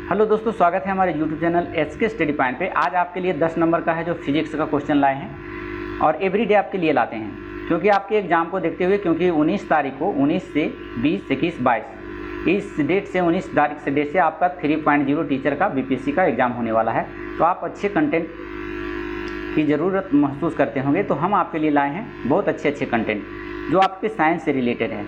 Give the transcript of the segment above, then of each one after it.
Hello दोस्तों, स्वागत है हमारे YouTube channel SK study point पे। आज आपके लिए 10 नंबर का है जो फिजिक्स का क्वेश्चन लाए हैं और एवरीडे आपके लिए लाते हैं, क्योंकि आपके एग्जाम को देखते हुए, क्योंकि 19 तारीख को 19 से 20, 21, 22 इस डेट से 19 तारीख से डेट से आपका 3.0 टीचर का बीपीएससी का एग्ज़ाम होने वाला है। तो आप अच्छे कंटेंट की ज़रूरत महसूस करते होंगे, तो हम आपके लिए लाए हैं बहुत अच्छे कंटेंट जो आपके साइंस से रिलेटेड है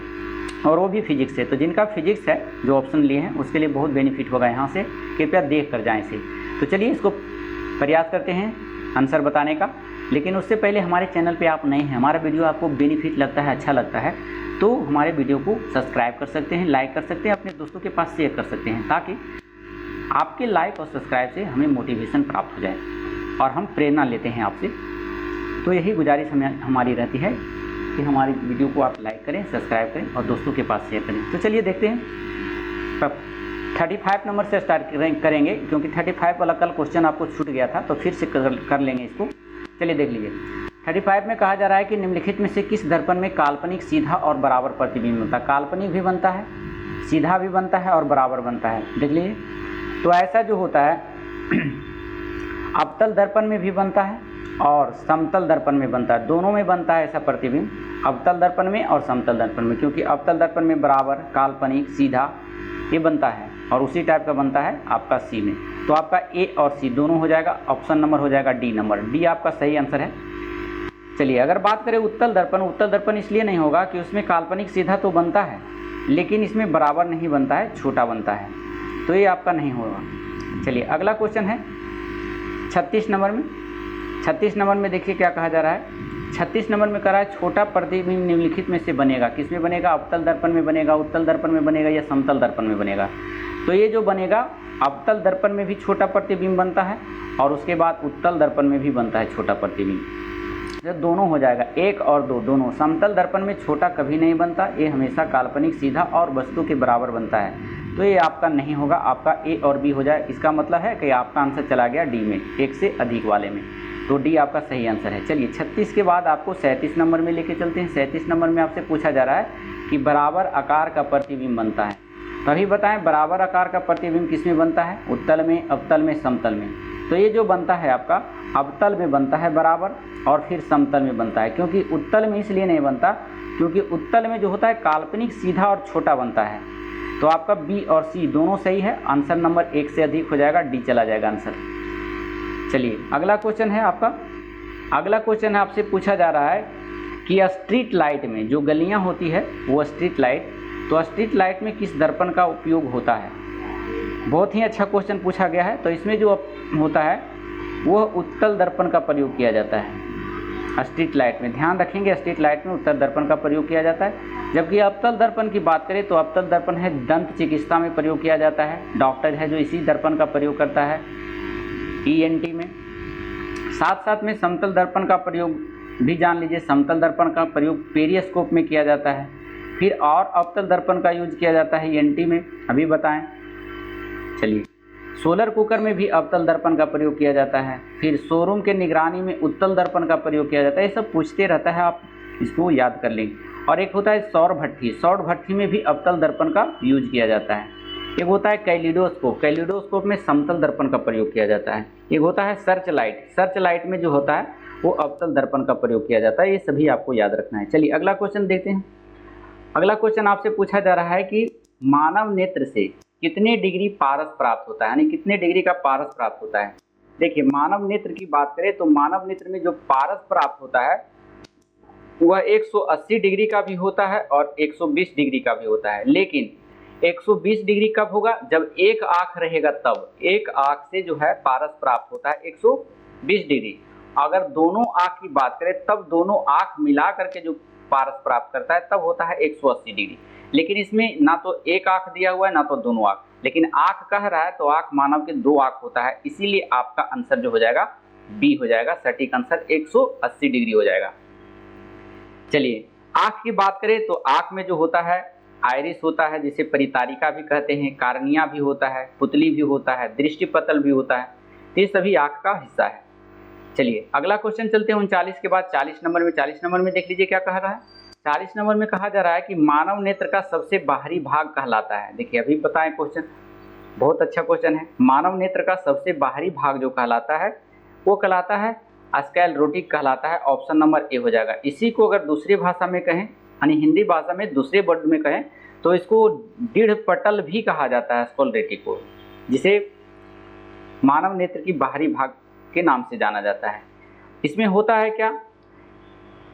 और वो भी फिजिक्स से। तो जिनका फिजिक्स है जो ऑप्शन लिए हैं उसके लिए बहुत बेनिफिट होगा यहाँ से, कृपया देख कर जाएँ इसे। तो चलिए इसको प्रयास करते हैं आंसर बताने का। लेकिन उससे पहले हमारे चैनल पे आप नए हैं, हमारा वीडियो आपको बेनिफिट लगता है, अच्छा लगता है, तो हमारे वीडियो को सब्सक्राइब कर सकते हैं, लाइक कर सकते हैं, अपने दोस्तों के पास शेयर कर सकते हैं, ताकि आपके लाइक और सब्सक्राइब से हमें मोटिवेशन प्राप्त हो जाए और हम प्रेरणा लेते हैं आपसे। तो यही गुजारिश हमारी रहती है कि हमारी वीडियो को आप लाइक करें, सब्सक्राइब करें और दोस्तों के पास शेयर करें। तो चलिए देखते हैं, 35 नंबर से स्टार्ट करेंगे, क्योंकि 35 वाला कल क्वेश्चन आपको छूट गया था, तो फिर से कर लेंगे इसको। चलिए देख लीजिए। 35 में कहा जा रहा है कि निम्नलिखित में से किस दर्पण में काल्पनिक सीधा और बराबर प्रतिबिंब बनता है। काल्पनिक भी बनता है, सीधा भी बनता है और बराबर बनता है। देख लीजिए, तो ऐसा जो होता है अवतल दर्पण में भी बनता है और समतल दर्पण में बनता है, दोनों में बनता है ऐसा प्रतिबिंब, अवतल दर्पण में और समतल दर्पण में। क्योंकि अवतल दर्पण में बराबर, काल्पनिक, सीधा ये बनता है और उसी टाइप का बनता है आपका सी में। तो आपका ए और सी दोनों हो जाएगा, ऑप्शन नंबर हो जाएगा डी नंबर। डी आपका सही आंसर है। चलिए अगर बात करें उत्तल दर्पण, उत्तल दर्पण इसलिए नहीं होगा कि उसमें काल्पनिक सीधा तो बनता है, लेकिन इसमें बराबर नहीं बनता है, छोटा बनता है, तो ये आपका नहीं होगा। चलिए अगला क्वेश्चन है 36 नंबर में। 36 नंबर में देखिए क्या कहा जा रहा है। 36 नंबर में कह रहा है छोटा प्रतिबिंब निम्नलिखित में से बनेगा। किस में बनेगा? अवतल दर्पण में बनेगा, उत्तल दर्पण में बनेगा या समतल दर्पण में बनेगा। तो ये जो बनेगा, अवतल दर्पण में भी छोटा प्रतिबिंब बनता है और उसके बाद उत्तल दर्पण में भी बनता है छोटा प्रतिबिंब। तो दोनों हो जाएगा, 1 और 2 दोनों। समतल दर्पण में छोटा कभी नहीं बनता, ये हमेशा काल्पनिक, सीधा और वस्तु के बराबर बनता है। तो ये आपका नहीं होगा, आपका ए और बी हो जाए। इसका मतलब है कि आपका आंसर चला गया डी में, एक से अधिक वाले में। तो डी आपका सही आंसर है। चलिए 36 के बाद आपको 37 नंबर में लेके चलते हैं। 37 नंबर में आपसे पूछा जा रहा है कि बराबर आकार का प्रतिबिंब बनता है। तभी बताएं बराबर आकार का प्रतिबिंब किस में बनता है? उत्तल में, अवतल में, समतल में। तो ये जो बनता है आपका अवतल में बनता है बराबर और फिर समतल में बनता है। क्योंकि उत्तल में इसलिए नहीं बनता क्योंकि उत्तल में जो होता है काल्पनिक, सीधा और छोटा बनता है। तो आपका बी और सी दोनों सही है। आंसर नंबर 1 से अधिक हो जाएगा, डी चला जाएगा आंसर। चलिए अगला क्वेश्चन है आपका। अगला क्वेश्चन है, आपसे पूछा जा रहा है कि स्ट्रीट लाइट में जो गलियां होती है वो स्ट्रीट लाइट, तो स्ट्रीट लाइट में किस दर्पण का उपयोग होता है? बहुत ही अच्छा क्वेश्चन पूछा गया है। तो इसमें जो होता है वह उत्तल दर्पण का प्रयोग किया जाता है स्ट्रीट लाइट में। ध्यान रखेंगे, स्ट्रीट लाइट में उत्तल दर्पण का प्रयोग किया जाता है। जबकि अवतल दर्पण की बात करें तो अवतल दर्पण है दंत चिकित्सा में प्रयोग किया जाता है। डॉक्टर है जो इसी दर्पण का प्रयोग करता है ENT में। साथ साथ में समतल दर्पण का प्रयोग भी जान लीजिए। समतल दर्पण का प्रयोग पेरिस्कोप में किया जाता है। फिर और अवतल दर्पण का यूज किया जाता है ENT में, अभी बताएं। चलिए सोलर कुकर में भी अवतल दर्पण का प्रयोग किया जाता है। फिर शोरूम के निगरानी में उत्तल दर्पण का प्रयोग किया जाता है। ये सब पूछते रहता है, आप इसको याद कर लें। और एक होता है सौर भट्ठी, सौर भट्ठी में भी अवतल दर्पण का यूज किया जाता है। एक होता है कैलिडोस्कोप, कैलिडोस्कोप में समतल दर्पण का प्रयोग किया जाता है। एक होता है सर्च लाइट, सर्च लाइट में जो होता है वो अवतल दर्पण का प्रयोग किया जाता है। ये सभी आपको याद रखना है। चलिए अगला क्वेश्चन देखते हैं। अगला क्वेश्चन आपसे पूछा जा रहा है कि मानव नेत्र से कितने डिग्री पारस प्राप्त होता है, यानी कितने डिग्री का पारस प्राप्त होता है। देखिए मानव नेत्र की बात करें तो मानव नेत्र में जो पारस प्राप्त होता है वह 180 डिग्री का भी होता है और 120 डिग्री का भी होता है। लेकिन 120 डिग्री कब होगा? जब एक आंख रहेगा तब। एक आंख से जो है पारस प्राप्त होता है 120 डिग्री। अगर दोनों आंख की बात करें तब दोनों आंख मिला करके जो पारस प्राप्त करता है तब होता है 180 डिग्री। लेकिन इसमें ना तो एक आंख दिया हुआ है ना तो दोनों आंख, लेकिन आंख कह रहा है तो आंख मानव के 2 आंख होता है। इसीलिए आपका आंसर जो हो जाएगा बी हो जाएगा। सटीक आंसर 180 डिग्री हो जाएगा। चलिए आंख की बात करें तो आंख में जो होता है आइरिस होता है, जिसे परितारिका भी कहते हैं, कार्निया भी होता है, पुतली भी होता है, दृष्टिपटल भी होता है। ये सभी आंख का हिस्सा है। चलिए अगला क्वेश्चन चलते हैं 39 के बाद 40 नंबर में। 40 नंबर में देख लीजिए क्या कह रहा है। 40 नंबर में कहा जा रहा है कि मानव नेत्र का सबसे बाहरी भाग कहलाता है। देखिए अभी बताएं क्वेश्चन, बहुत अच्छा क्वेश्चन है। मानव नेत्र का सबसे बाहरी भाग जो कहलाता है वो कहलाता है स्क्लेरोटिक कहलाता है। ऑप्शन नंबर ए हो जाएगा। इसी को अगर दूसरी भाषा में कहें यानी हिंदी भाषा में दूसरे वर्ड में कहें तो इसको दृढ़ पटल भी कहा जाता है, स्क्लेरोटिक को, जिसे मानव नेत्र की बाहरी भाग के नाम से जाना जाता है। इसमें होता है क्या,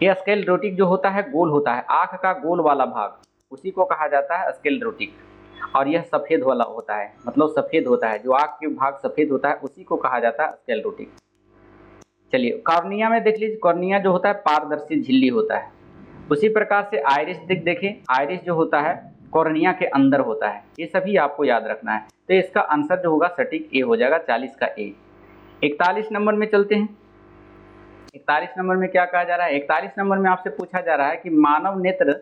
ये स्क्लेरोटिक जो होता है गोल होता है, आँख का गोल वाला भाग उसी को कहा जाता है स्क्लेरोटिक, और यह सफ़ेद वाला होता है, मतलब सफ़ेद होता है, जो आँख के भाग सफ़ेद होता है उसी को कहा जाता है स्क्लेरोटिक। चलिए कॉर्निया में देख लीजिए, कॉर्निया जो होता है पारदर्शी झिल्ली होता है। उसी प्रकार से आइरिस देखें, आइरिस जो होता है कॉर्निया के अंदर होता है। ये सभी आपको याद रखना है। तो इसका आंसर जो होगा सटीक ए हो जाएगा, 40 का ए। 41 नंबर में चलते हैं। 41 नंबर में क्या कहा जा रहा है, 41 नंबर में आपसे पूछा जा रहा है कि मानव नेत्र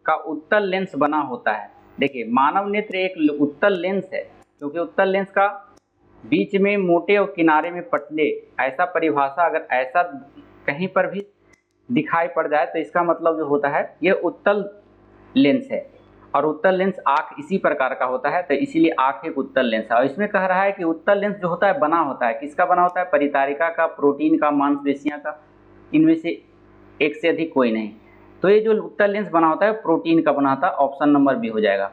का उत्तल लेंस बना होता है। देखिए मानव नेत्र एक उत्तल लेंस है, क्योंकि उत्तल लेंस का बीच में मोटे और किनारे में पतले, ऐसा परिभाषा अगर ऐसा कहीं पर भी दिखाई पड़ जाए तो इसका मतलब जो होता है ये उत्तल लेंस है, और उत्तल लेंस आँख इसी प्रकार का होता है, तो इसीलिए आँख एक उत्तल लेंस है। और इसमें कह रहा है कि उत्तल लेंस जो होता है बना होता है, किसका बना होता है, परितारिका का, प्रोटीन का, मांसपेशियाँ का, इनमें से एक से अधिक कोई नहीं। तो ये जो उत्तल लेंस बना होता है प्रोटीन का बना होता है। ऑप्शन नंबर बी हो जाएगा।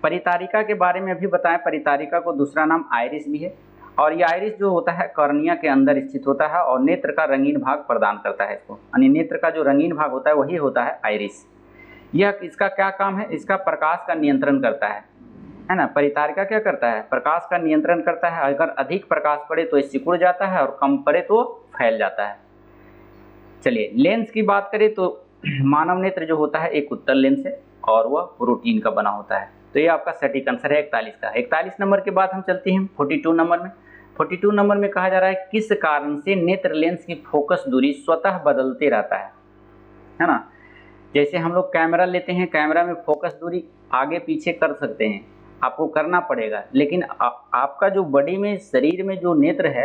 परितारिका के बारे में भी बताएं, परितारिका को दूसरा नाम आइरिस भी है, और ये आइरिस जो होता है कॉर्निया के अंदर स्थित होता है और नेत्र का रंगीन भाग प्रदान करता है इसको, यानी नेत्र का जो रंगीन भाग होता है वही होता है आइरिस। यह इसका क्या काम है, इसका प्रकाश का नियंत्रण करता है ना। परितारिका क्या करता है, प्रकाश का नियंत्रण करता है। अगर अधिक प्रकाश पड़े तो ये सिकुड़ जाता है और कम पड़े तो फैल जाता है। चलिए लेंस की बात करें तो मानव नेत्र जो होता है एक उत्तल लेंस है और वह प्रोटीन का बना होता है। तो ये आपका सटीक आंसर है 41 का। 41 नंबर के बाद हम चलते हैं 42 नंबर में। 42 नंबर में कहा जा रहा है किस कारण से नेत्र लेंस की फोकस दूरी स्वतः बदलते रहता है ना। जैसे हम लोग कैमरा लेते हैं, कैमरा में फोकस दूरी आगे पीछे कर सकते हैं, आपको करना पड़ेगा, लेकिन आपका जो बॉडी में शरीर में जो नेत्र है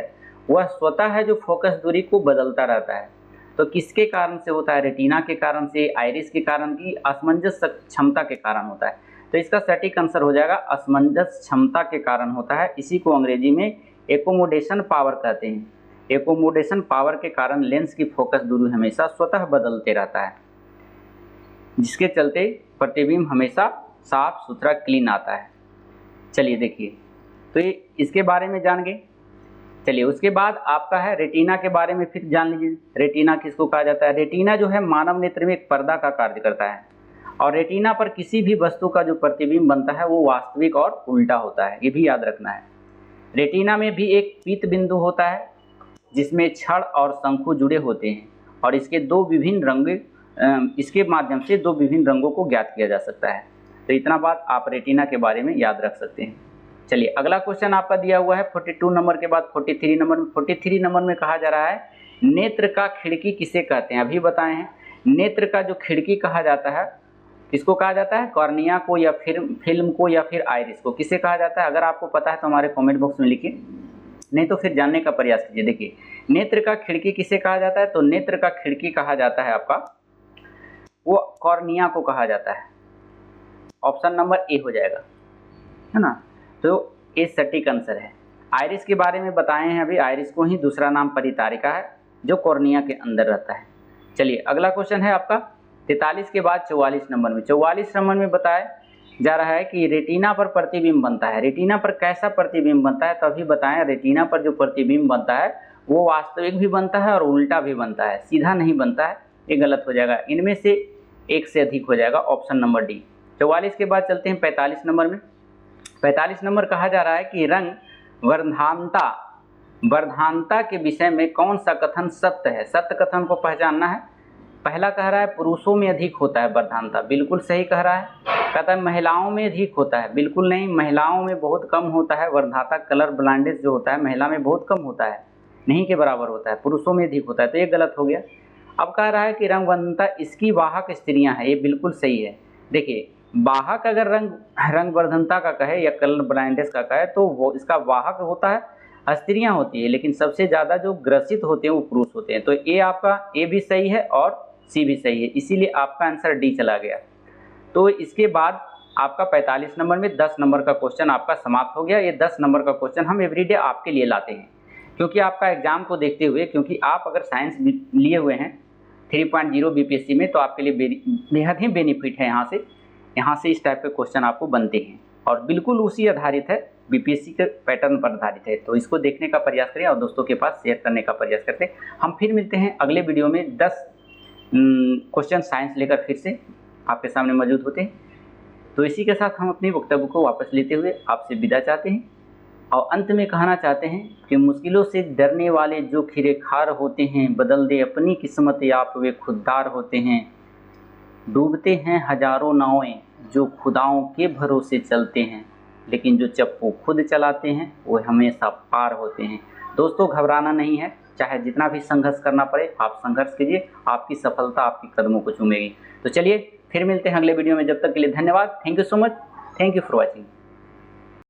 वह स्वतः है जो फोकस दूरी को बदलता रहता है। तो किसके कारण से होता है, रेटिना के कारण से, आइरिस के कारण की असमंजस क्षमता के कारण होता है। तो इसका सटीक आंसर हो जाएगा असमंजस क्षमता के कारण होता है। इसी को अंग्रेजी में एकोमोडेशन पावर कहते हैं। एकोमोडेशन पावर के कारण लेंस की फोकस दूरी हमेशा स्वतः बदलते रहता है, जिसके चलते प्रतिबिंब हमेशा साफ सुथरा क्लीन आता है। चलिए देखिए, तो ये इसके बारे में जान गए। चलिए उसके बाद आपका है रेटिना के बारे में फिर जान लीजिए। रेटिना किसको कहा जाता है, रेटिना जो है मानव नेत्र में एक पर्दा का कार्य करता है, और रेटिना पर किसी भी वस्तु का जो प्रतिबिंब बनता है वो वास्तविक और उल्टा होता है, ये भी याद रखना है। रेटिना में भी एक पीत बिंदु होता है जिसमें छड़ और शंकु जुड़े होते हैं, और इसके माध्यम से दो विभिन्न रंगों को ज्ञात किया जा सकता है। तो इतना बात आप रेटिना के बारे में याद रख सकते हैं। चलिए अगला क्वेश्चन आपका दिया हुआ है 42 नंबर के बाद 43 नंबर में। 43 नंबर में कहा जा रहा है नेत्र का खिड़की किसे कहते हैं, अभी बताए हैं। नेत्र का जो खिड़की कहा जाता है किसको कहा जाता है, कॉर्निया को या फिर फिल्म को या फिर आइरिस को, किसे कहा जाता है। अगर आपको पता है तो हमारे कमेंट बॉक्स में लिखिए, नहीं तो फिर जानने का प्रयास कीजिए। देखिए नेत्र का खिड़की किसे कहा जाता है, तो नेत्र का खिड़की कहा जाता है आपका वो कॉर्निया को कहा जाता है। ऑप्शन नंबर ए हो जाएगा, है ना। तो ये सटीक आंसर है। आइरिस के बारे में बताए हैं अभी, आइरिस को ही दूसरा नाम परितारिका है जो कॉर्निया के अंदर रहता है। चलिए अगला क्वेश्चन है आपका 43 के बाद 44 नंबर में। 44 नंबर में बताया जा रहा है कि रेटिना पर प्रतिबिंब बनता है। रेटिना पर कैसा प्रतिबिंब बनता है, तो अभी बताएं। रेटिना पर जो प्रतिबिंब बनता है वो वास्तविक भी बनता है और उल्टा भी बनता है, सीधा नहीं बनता है, ये गलत हो जाएगा। इनमें से एक से अधिक हो जाएगा, ऑप्शन नंबर डी। 44 के बाद चलते हैं 45 नंबर में। 45 नंबर कहा जा रहा है कि रंग वर्धानता के विषय में कौन सा कथन सत्य है। सत्य कथन को पहचानना है। पहला कह रहा है पुरुषों में अधिक होता है वर्धानता, बिल्कुल सही कह रहा है। कहता है महिलाओं में अधिक होता है, बिल्कुल नहीं, महिलाओं में बहुत कम होता है वर्धानता। कलर ब्लाइंडनेस जो होता है महिला में बहुत कम होता है, नहीं के बराबर होता है, पुरुषों में अधिक होता है, तो ये गलत हो गया। अब कह रहा है कि रंग वर्धनता इसकी वाहक स्त्रियां हैं, ये बिल्कुल सही है। देखिए वाहक अगर रंग वर्धनता का कहे या कलर ब्लाइंडनेस का कहे तो वो इसका वाहक होता है स्त्रियां होती है, लेकिन सबसे ज़्यादा जो ग्रसित होते हैं वो पुरुष होते हैं। तो ये आपका ए भी सही है और सी भी सही है, इसीलिए आपका आंसर डी चला गया। तो इसके बाद आपका 45 नंबर में 10 नंबर का क्वेश्चन आपका समाप्त हो गया। ये 10 नंबर का क्वेश्चन हम एवरीडे आपके लिए लाते हैं, क्योंकि आपका एग्जाम को देखते हुए, क्योंकि आप अगर साइंस लिए हुए हैं 3.0 बीपीएससी में, तो आपके लिए बेहद ही बेनिफिट है। यहाँ से इस टाइप के क्वेश्चन आपको बनते हैं और बिल्कुल उसी आधारित है, बीपीएससी के पैटर्न पर आधारित है। तो इसको देखने का प्रयास करें और दोस्तों के पास शेयर करने का प्रयास करते हैं। हम फिर मिलते हैं अगले वीडियो में। 10 क्वेश्चन साइंस लेकर फिर से आपके सामने मौजूद होते हैं। तो इसी के साथ हम अपने वक्तव्य को वापस लेते हुए आपसे विदा चाहते हैं और अंत में कहना चाहते हैं कि मुश्किलों से डरने वाले जो खीरे खार होते हैं, बदल दे अपनी किस्मत आप वे खुददार होते हैं। डूबते हैं हजारों नावें जो खुदाओं के भरोसे चलते हैं, लेकिन जो चप्पू खुद चलाते हैं वो हमेशा पार होते हैं। दोस्तों, घबराना नहीं है, चाहे जितना भी संघर्ष करना पड़े आप संघर्ष कीजिए, आपकी सफलता आपके कदमों को चूमेगी। तो चलिए फिर मिलते हैं अगले वीडियो में, जब तक के लिए धन्यवाद। Thank you so much, thank you for watching.